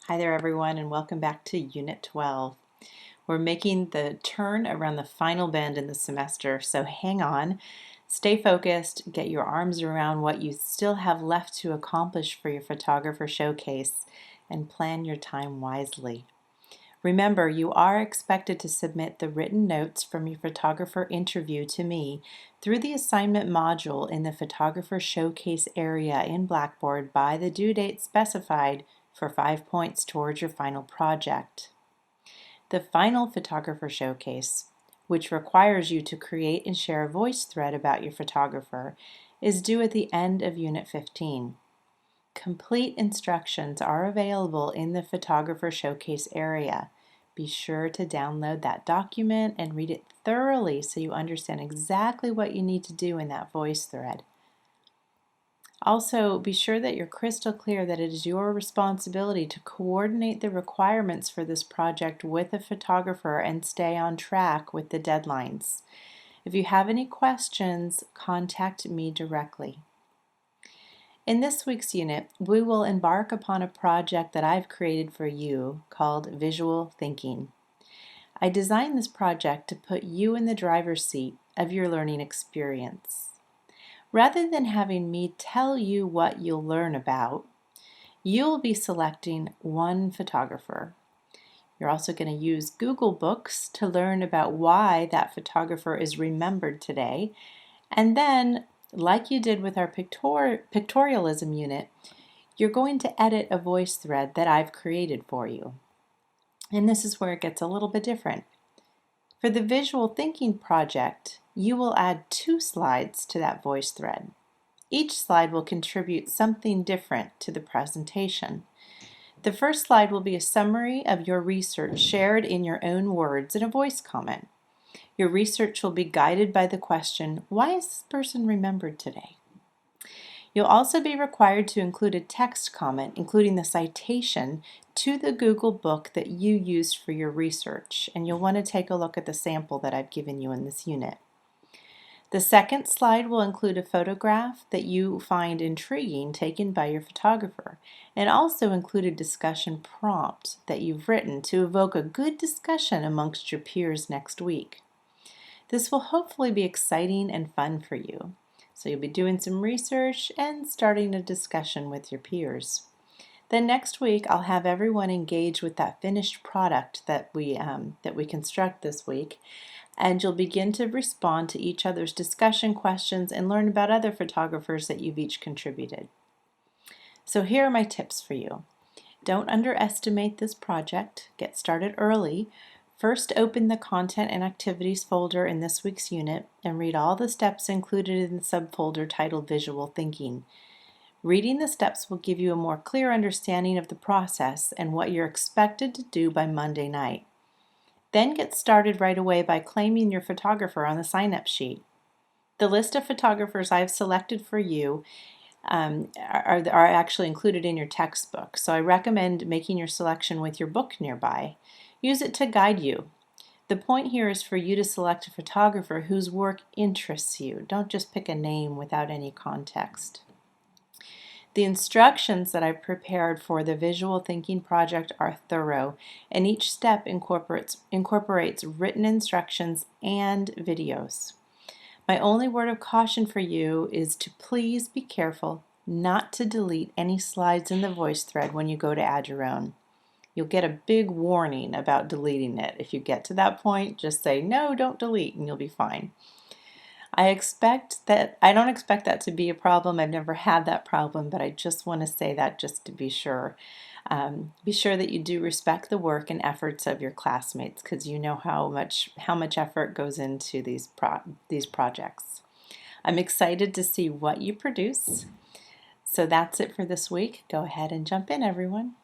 Hi there everyone, and welcome back to Unit 12. We're making the turn around the final bend in the semester, so hang on, stay focused, get your arms around what you still have left to accomplish for your photographer showcase, and plan your time wisely. Remember, you are expected to submit the written notes from your photographer interview to me through the assignment module in the photographer showcase area in Blackboard by the due date specified for 5 points towards your final project. The final photographer showcase, which requires you to create and share a voice thread about your photographer, is due at the end of Unit 15. Complete instructions are available in the photographer showcase area. Be sure to download that document and read it thoroughly so you understand exactly what you need to do in that voice thread. Also, be sure that you're crystal clear that it is your responsibility to coordinate the requirements for this project with a photographer and stay on track with the deadlines. If you have any questions, contact me directly. In this week's unit, we will embark upon a project that I've created for you called Visual Thinking. I designed this project to put you in the driver's seat of your learning experience. Rather than having me tell you what you'll learn about, you'll be selecting one photographer. You're also going to use Google Books to learn about why that photographer is remembered today, and then like you did with our pictorialism unit, you're going to edit a voice thread that I've created for you. And this is where it gets a little bit different. For the visual thinking project, you will add 2 slides to that voice thread. Each slide will contribute something different to the presentation. The first slide will be a summary of your research shared in your own words in a voice comment. Your research will be guided by the question, why is this person remembered today? You'll also be required to include a text comment, including the citation to the Google book that you used for your research, and you'll want to take a look at the sample that I've given you in this unit. The second slide will include a photograph that you find intriguing taken by your photographer, and also include a discussion prompt that you've written to evoke a good discussion amongst your peers next week. This will hopefully be exciting and fun for you. So you'll be doing some research and starting a discussion with your peers. Then next week I'll have everyone engage with that finished product that we construct this week, and you'll begin to respond to each other's discussion questions and learn about other photographers that you've each contributed. So here are my tips for you. Don't underestimate this project. Get started early. First, open the Content and Activities folder in this week's unit and read all the steps included in the subfolder titled Visual Thinking. Reading the steps will give you a more clear understanding of the process and what you're expected to do by Monday night. Then get started right away by claiming your photographer on the sign-up sheet. The list of photographers I've selected for you are actually included in your textbook, so I recommend making your selection with your book nearby. Use it to guide you. The point here is for you to select a photographer whose work interests you. Don't just pick a name without any context. The instructions that I've prepared for the Visual Thinking project are thorough, and each step incorporates written instructions and videos. My only word of caution for you is to please be careful not to delete any slides in the voice thread when you go to add your own. You'll get a big warning about deleting it. If you get to that point, just say, no, don't delete, and you'll be fine. I don't expect that to be a problem. I've never had that problem, but I just want to say that just to be sure. Be sure that you do respect the work and efforts of your classmates, because you know how much effort goes into these projects. I'm excited to see what you produce. So that's it for this week. Go ahead and jump in, everyone.